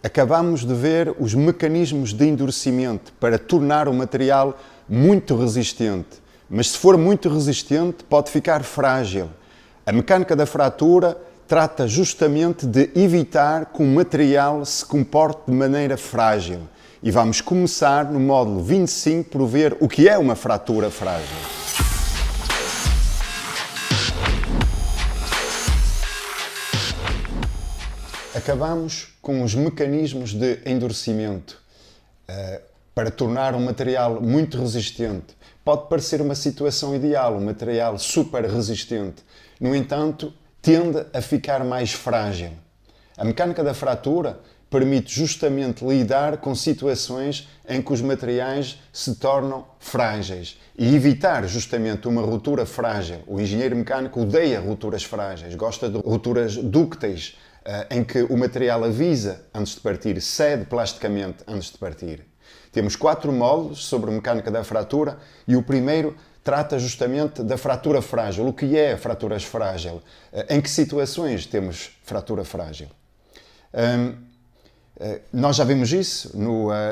Acabamos de ver os mecanismos de endurecimento para tornar o material muito resistente. Mas se for muito resistente, pode ficar frágil. A mecânica da fratura trata justamente de evitar que o material se comporte de maneira frágil. E vamos começar no módulo 25 por ver o que é uma fratura frágil. Acabamos com os mecanismos de endurecimento para tornar um material muito resistente. Pode parecer uma situação ideal, um material super resistente. No entanto, tende a ficar mais frágil. A mecânica da fratura permite justamente lidar com situações em que os materiais se tornam frágeis e evitar justamente uma ruptura frágil. O engenheiro mecânico odeia rupturas frágeis, gosta de rupturas dúcteis, em que o material avisa antes de partir, cede plasticamente antes de partir. Temos 4 módulos sobre mecânica da fratura e o primeiro trata justamente da fratura frágil. O que é a fratura frágil? Em que situações temos fratura frágil? Nós já vimos isso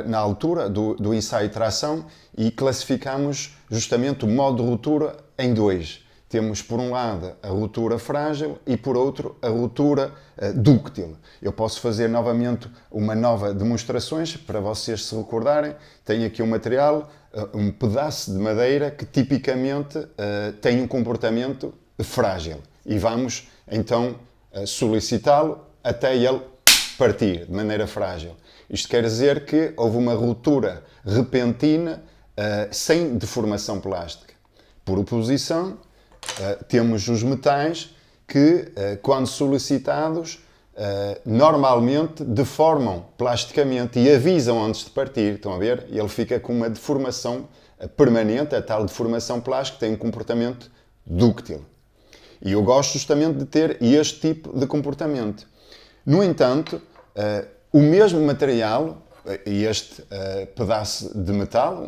na altura do ensaio de tração e classificamos justamente o modo de ruptura em 2. Temos, por um lado, a ruptura frágil e, por outro, a ruptura dúctil. Eu posso fazer novamente uma nova demonstrações para vocês se recordarem. Tenho aqui um material, um pedaço de madeira que tipicamente tem um comportamento frágil. E vamos, então, solicitá-lo até ele partir de maneira frágil. Isto quer dizer que houve uma ruptura repentina sem deformação plástica. Por oposição, temos os metais que, quando solicitados, normalmente deformam plasticamente e avisam antes de partir. Estão a ver? Ele fica com uma deformação permanente, a tal deformação plástica tem um comportamento dúctil. E eu gosto justamente de ter este tipo de comportamento. No entanto, o mesmo material, este pedaço de metal,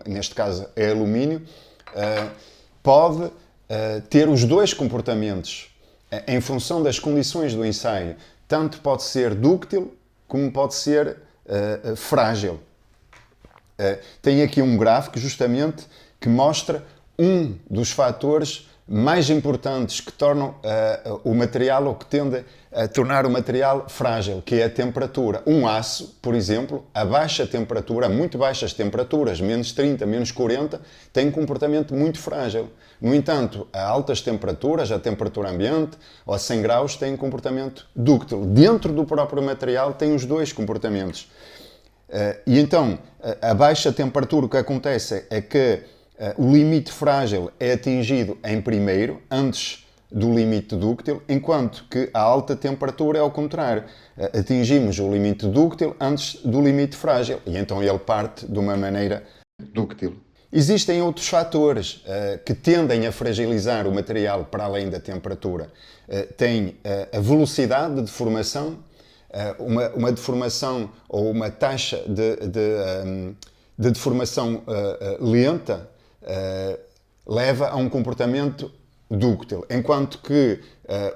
neste caso é alumínio, pode ter os dois comportamentos em função das condições do ensaio. Tanto pode ser dúctil como pode ser frágil. Tem aqui um gráfico justamente que mostra um dos fatores mais importantes que tornam o material, ou que tende a tornar o material frágil, que é a temperatura. Um aço, por exemplo, a baixa temperatura, a muito baixas temperaturas, menos 30, menos 40, tem um comportamento muito frágil. No entanto, a altas temperaturas, a temperatura ambiente, ou a 100 graus, tem um comportamento dúctil. Dentro do próprio material tem os dois comportamentos. E então, a baixa temperatura, o que acontece é que o limite frágil é atingido em primeiro, antes do limite dúctil, enquanto que a alta temperatura é ao contrário. Atingimos o limite dúctil antes do limite frágil e então ele parte de uma maneira dúctil. Existem outros fatores que tendem a fragilizar o material para além da temperatura. Tem a velocidade de deformação, uma deformação ou uma taxa de deformação lenta leva a um comportamento dúctil, enquanto que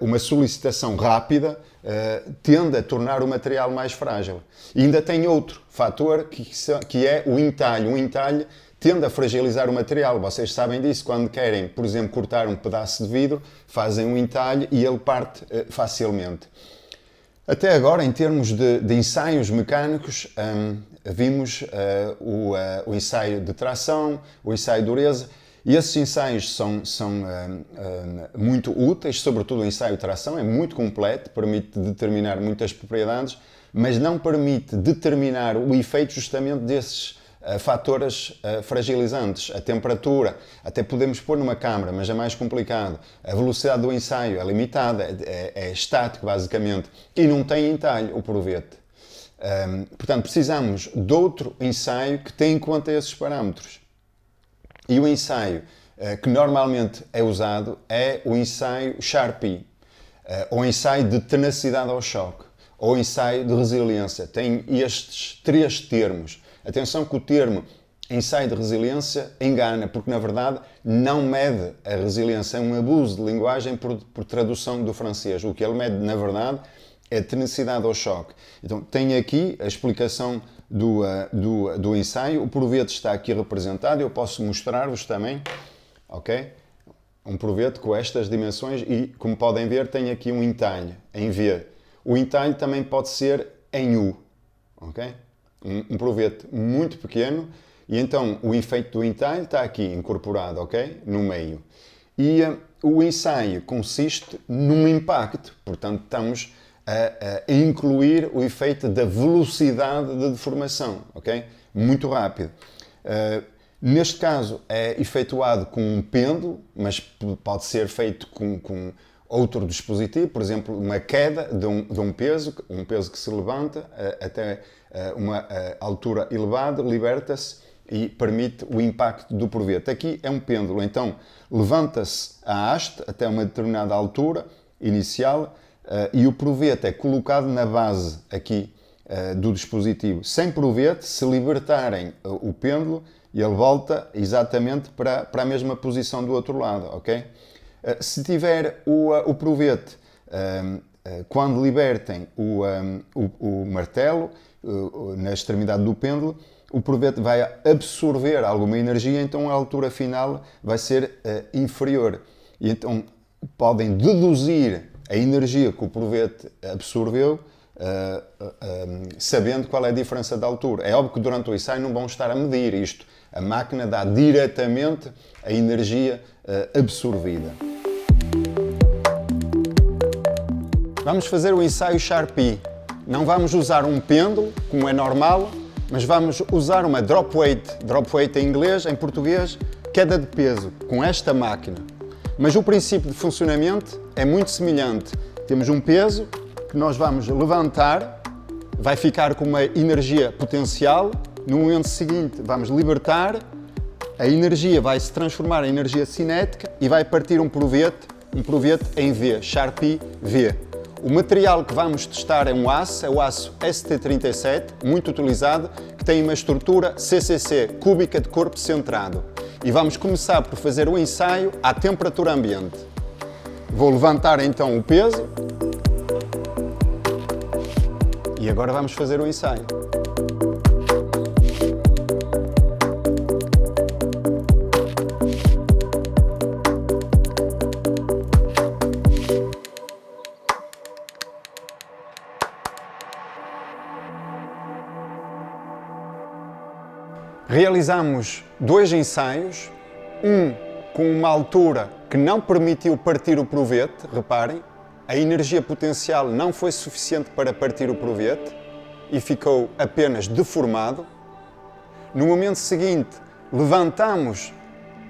uma solicitação rápida tende a tornar o material mais frágil. E ainda tem outro fator que é o entalhe. O entalhe tende a fragilizar o material. Vocês sabem disso, quando querem, por exemplo, cortar um pedaço de vidro, fazem um entalhe e ele parte facilmente. Até agora, em termos de ensaios mecânicos, vimos o ensaio de tração, o ensaio de dureza, e esses ensaios são muito úteis, sobretudo o ensaio de tração, é muito completo, permite determinar muitas propriedades, mas não permite determinar o efeito justamente desses fatores fragilizantes. A temperatura, até podemos pôr numa câmara, mas é mais complicado. A velocidade do ensaio é limitada, é estático basicamente, e não tem entalhe o provete. Portanto, precisamos de outro ensaio que tenha em conta esses parâmetros. E o ensaio que normalmente é usado é o ensaio Sharpie, ou ensaio de tenacidade ao choque, ou ensaio de resiliência. Tem estes 3 termos. Atenção que o termo ensaio de resiliência engana, porque na verdade não mede a resiliência, é um abuso de linguagem por tradução do francês. O que ele mede, na verdade, é a tenacidade ao choque. Então, tem aqui a explicação do ensaio. O provete está aqui representado. Eu posso mostrar-vos também, ok? Um provete com estas dimensões e, como podem ver, tem aqui um entalhe em V. O entalhe também pode ser em U, ok? Um provete muito pequeno e então o efeito do entalhe está aqui incorporado, ok? No meio. E o ensaio consiste num impacto, portanto estamos a incluir o efeito da velocidade de deformação, ok? Muito rápido. Neste caso é efetuado com um pêndulo, mas pode ser feito com outro dispositivo, por exemplo, uma queda de um peso que se levanta até uma altura elevada, liberta-se e permite o impacto do provete. Aqui é um pêndulo, então levanta-se a haste até uma determinada altura inicial e o provete é colocado na base aqui do dispositivo. Sem provete, se libertarem o pêndulo, ele volta exatamente para a mesma posição do outro lado, ok? Se tiver o provete, quando libertem o martelo na extremidade do pêndulo, o provete vai absorver alguma energia, então a altura final vai ser inferior. E então podem deduzir a energia que o provete absorveu, sabendo qual é a diferença de altura. É óbvio que durante o ensaio não vão estar a medir isto. A máquina dá diretamente a energia absorvida. Vamos fazer o ensaio Sharpie. Não vamos usar um pêndulo, como é normal, mas vamos usar uma drop weight. Drop weight em inglês, em português, queda de peso, com esta máquina. Mas o princípio de funcionamento é muito semelhante. Temos um peso que nós vamos levantar, vai ficar com uma energia potencial. No momento seguinte, vamos libertar, a energia vai se transformar em energia cinética e vai partir um provete em V, Sharpie V. O material que vamos testar é o aço ST37, muito utilizado, que tem uma estrutura CCC, cúbica de corpo centrado. E vamos começar por fazer o ensaio à temperatura ambiente. Vou levantar então o peso e agora vamos fazer o ensaio. Realizamos 2 ensaios, um com uma altura que não permitiu partir o provete, reparem, a energia potencial não foi suficiente para partir o provete e ficou apenas deformado. No momento seguinte, levantamos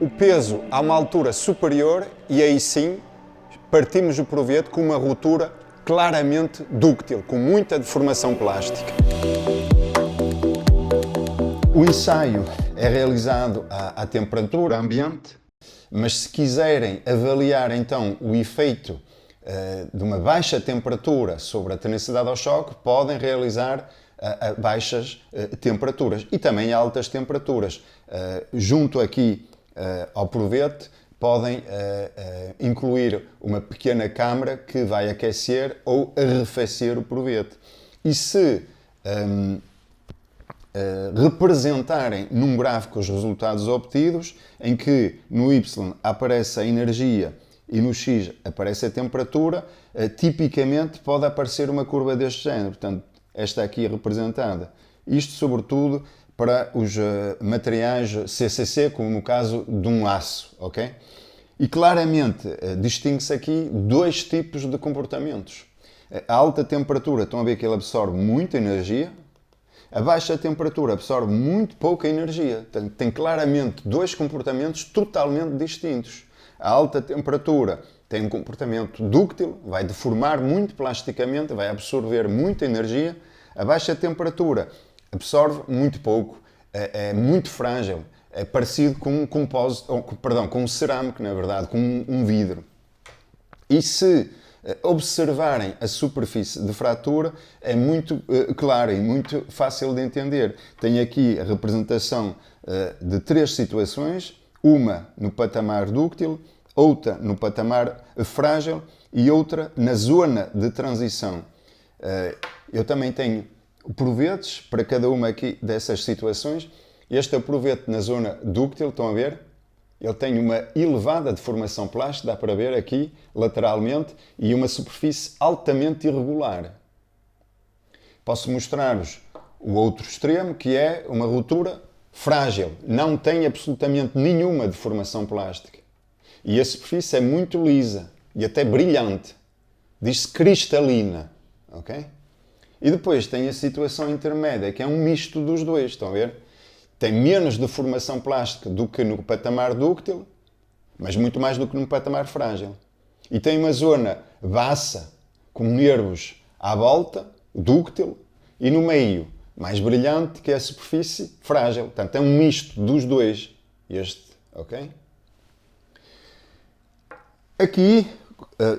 o peso a uma altura superior e aí sim partimos o provete com uma ruptura claramente dúctil, com muita deformação plástica. O ensaio é realizado à temperatura ambiente, mas se quiserem avaliar então o efeito de uma baixa temperatura sobre a tenacidade ao choque, podem realizar a baixas temperaturas e também a altas temperaturas. Junto aqui ao provete, podem incluir uma pequena câmara que vai aquecer ou arrefecer o provete. E se representarem num gráfico os resultados obtidos, em que no Y aparece a energia e no X aparece a temperatura, tipicamente pode aparecer uma curva deste género. Portanto, esta aqui é representada. Isto, sobretudo, para os materiais CCC, como no caso de um aço, ok? E claramente distingue-se aqui 2 tipos de comportamentos. A alta temperatura, estão a ver que ele absorve muita energia. A baixa temperatura absorve muito pouca energia. Tem claramente 2 comportamentos totalmente distintos. A alta temperatura tem um comportamento dúctil, vai deformar muito plasticamente, vai absorver muita energia. A baixa temperatura absorve muito pouco, é muito frágil, é parecido com um compósito, com um cerâmico, na verdade, com um vidro. E se observarem a superfície de fratura, é muito clara e muito fácil de entender. Tem aqui a representação de 3 situações, uma no patamar dúctil, outra no patamar frágil e outra na zona de transição. Eu também tenho provetos para cada uma aqui dessas situações. Este provete na zona dúctil, estão a ver? Ele tem uma elevada deformação plástica, dá para ver aqui, lateralmente, e uma superfície altamente irregular. Posso mostrar-vos o outro extremo, que é uma ruptura frágil. Não tem absolutamente nenhuma deformação plástica. E a superfície é muito lisa e até brilhante. Diz-se cristalina. Okay? E depois tem a situação intermédia, que é um misto dos dois. Estão a ver? Tem menos deformação plástica do que no patamar dúctil, mas muito mais do que no patamar frágil. E tem uma zona baça, com nervos à volta, dúctil, e no meio, mais brilhante, que é a superfície frágil. Portanto, é um misto dos dois. Este, ok? Aqui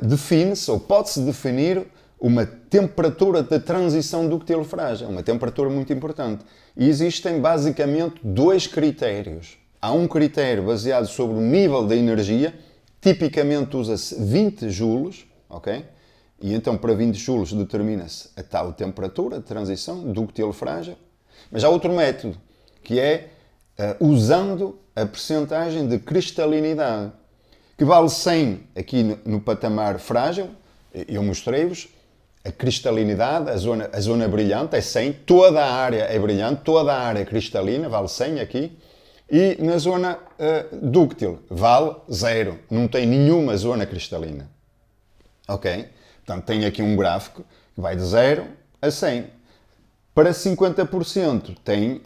define-se, ou pode-se definir, uma temperatura de transição dúctil frágil, uma temperatura muito importante. E existem basicamente dois critérios. Há um critério baseado sobre o nível da energia, tipicamente usa-se 20 joules, ok? E então para 20 joules determina-se a tal temperatura de transição dúctil frágil. Mas há outro método, que é usando a percentagem de cristalinidade, que vale 100 aqui no patamar frágil. Eu mostrei-vos a cristalinidade, a zona brilhante é 100, toda a área é brilhante, toda a área é cristalina, vale 100 aqui. E na zona dúctil vale 0, não tem nenhuma zona cristalina. Ok? Portanto, tem aqui um gráfico que vai de 0 a 100. Para 50% tem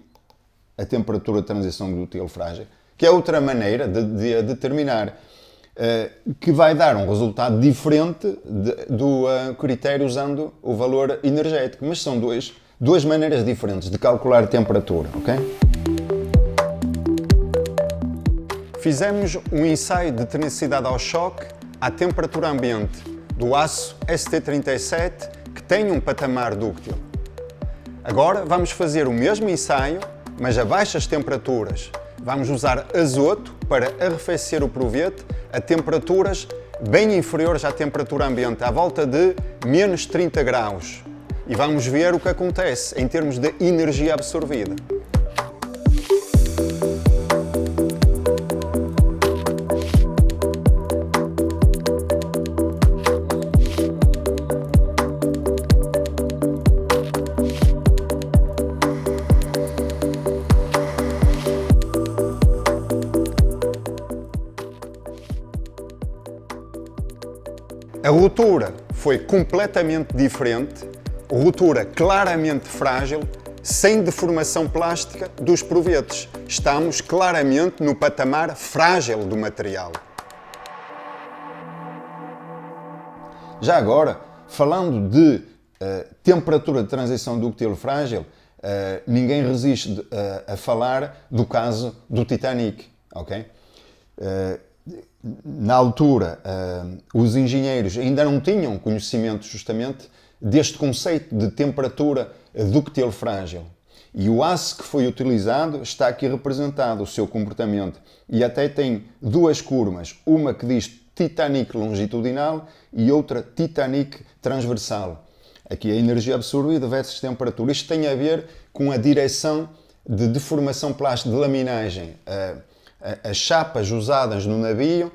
a temperatura de transição dúctil frágil, que é outra maneira de determinar, que vai dar um resultado diferente do critério usando o valor energético. Mas são duas maneiras diferentes de calcular a temperatura. Okay? Fizemos um ensaio de tenacidade ao choque à temperatura ambiente do aço ST37, que tem um patamar dúctil. Agora vamos fazer o mesmo ensaio, mas a baixas temperaturas. Vamos usar azoto para arrefecer o provete a temperaturas bem inferiores à temperatura ambiente, à volta de menos 30 graus. E vamos ver o que acontece em termos de energia absorvida. A ruptura foi completamente diferente, ruptura claramente frágil, sem deformação plástica dos provetes. Estamos claramente no patamar frágil do material. Já agora, falando de temperatura de transição dúctil frágil, ninguém resiste a falar do caso do Titanic, ok? Na altura, os engenheiros ainda não tinham conhecimento justamente deste conceito de temperatura dúctil frágil. E o aço que foi utilizado está aqui representado, o seu comportamento. E até tem duas curvas, uma que diz Titanic longitudinal e outra Titanic transversal. Aqui a energia absorvida versus temperatura. Isto tem a ver com a direção de deformação plástica, de laminagem. As chapas usadas no navio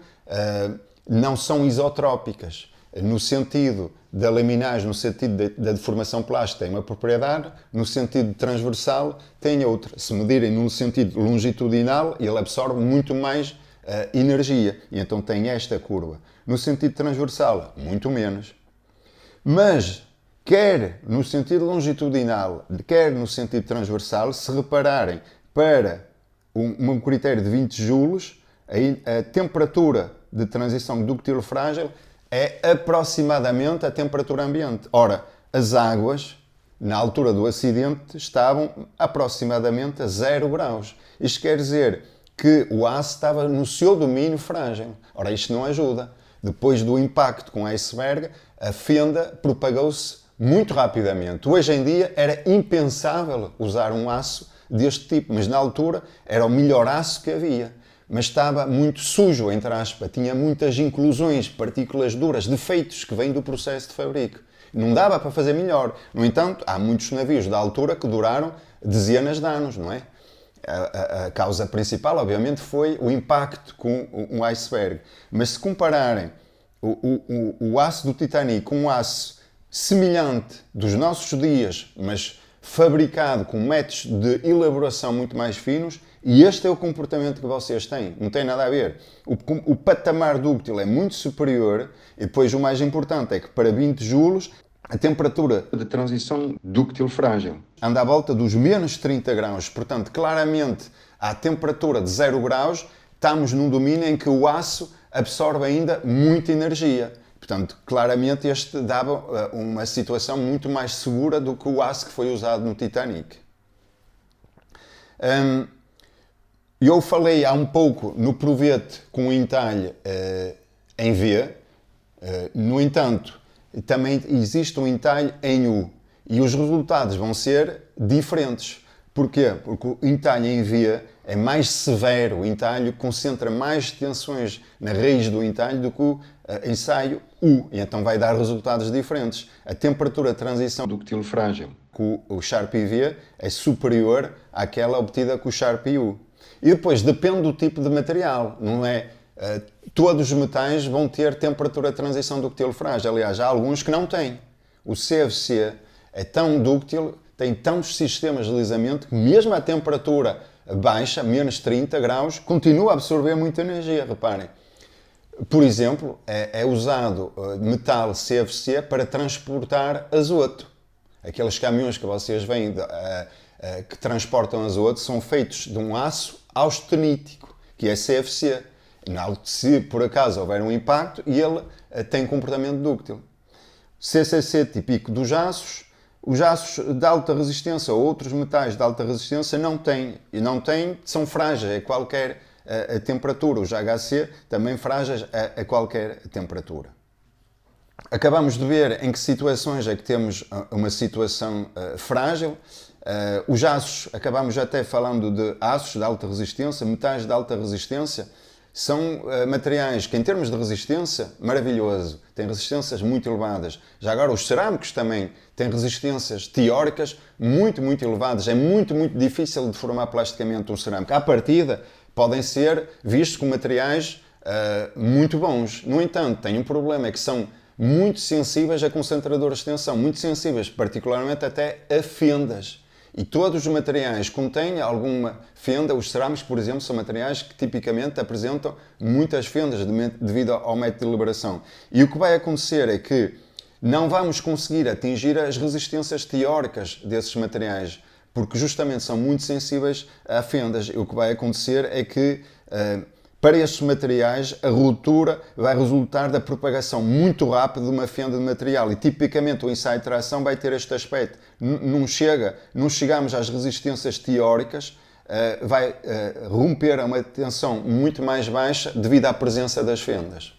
não são isotrópicas, no sentido da laminagem, no sentido da deformação plástica tem uma propriedade, no sentido transversal tem outra. Se medirem no sentido longitudinal, ele absorve muito mais energia, e então tem esta curva. No sentido transversal, muito menos. Mas, quer no sentido longitudinal, quer no sentido transversal, se repararem para um critério de 20 joules, a temperatura de transição dúctil frágil é aproximadamente a temperatura ambiente. Ora, as águas, na altura do acidente, estavam aproximadamente a 0 graus. Isto quer dizer que o aço estava no seu domínio frágil. Ora, isto não ajuda. Depois do impacto com o iceberg, a fenda propagou-se muito rapidamente. Hoje em dia era impensável usar um aço deste tipo, mas na altura era o melhor aço que havia. Mas estava muito sujo, entre aspas, tinha muitas inclusões, partículas duras, defeitos que vêm do processo de fabrico. Não dava para fazer melhor. No entanto, há muitos navios da altura que duraram dezenas de anos, não é? A causa principal, obviamente, foi o impacto com um iceberg. Mas se compararem o aço do Titanic com um aço semelhante dos nossos dias, mas fabricado com métodos de elaboração muito mais finos, e este é o comportamento que vocês têm, não tem nada a ver. O patamar dúctil é muito superior, e depois o mais importante é que para 20 joules a temperatura de transição dúctil frágil anda à volta dos menos 30 graus, portanto, claramente, à temperatura de 0 graus, estamos num domínio em que o aço absorve ainda muita energia. Portanto, claramente este dava uma situação muito mais segura do que o aço que foi usado no Titanic. Eu falei há um pouco no provete com o entalhe em V, no entanto, também existe um entalhe em U e os resultados vão ser diferentes. Porquê? Porque o entalhe em V é mais severo, o entalhe concentra mais tensões na raiz do entalhe do que o ensaio U, e então vai dar resultados diferentes. A temperatura de transição dúctil frágil com o Sharpie V é superior àquela obtida com o Sharpie U. E depois depende do tipo de material, não é? Todos os metais vão ter temperatura de transição dúctil frágil. Aliás, há alguns que não têm. O CFC é tão dúctil, tem tantos sistemas de alisamento que mesmo a temperatura baixa, menos 30 graus, continua a absorver muita energia, reparem. Por exemplo, é usado metal CFC para transportar azoto. Aqueles caminhões que vocês veem que transportam azoto são feitos de um aço austenítico, que é CFC. Se por acaso houver um impacto, ele tem comportamento dúctil. CCC típico dos aços. Os aços de alta resistência ou outros metais de alta resistência não têm. E não têm, são frágeis a qualquer temperatura. Os HC também frágeis a qualquer temperatura. Acabamos de ver em que situações é que temos uma situação frágil. Os aços, acabamos até falando de aços de alta resistência, metais de alta resistência, são materiais que, em termos de resistência, maravilhoso, têm resistências muito elevadas. Já agora, os cerâmicos também têm resistências teóricas muito, muito elevadas. É muito, muito difícil de formar plasticamente um cerâmico. À partida, podem ser vistos como materiais muito bons. No entanto, tem um problema, é que são muito sensíveis a concentradores de tensão, muito sensíveis, particularmente até a fendas. E todos os materiais contêm alguma fenda. Os cerâmicos, por exemplo, são materiais que tipicamente apresentam muitas fendas devido ao método de liberação. E o que vai acontecer é que não vamos conseguir atingir as resistências teóricas desses materiais, porque justamente são muito sensíveis a fendas. E o que vai acontecer é que para estes materiais, a ruptura vai resultar da propagação muito rápida de uma fenda de material e, tipicamente, o ensaio de tração vai ter este aspecto. Não chegamos às resistências teóricas, vai romper a uma tensão muito mais baixa devido à presença das fendas.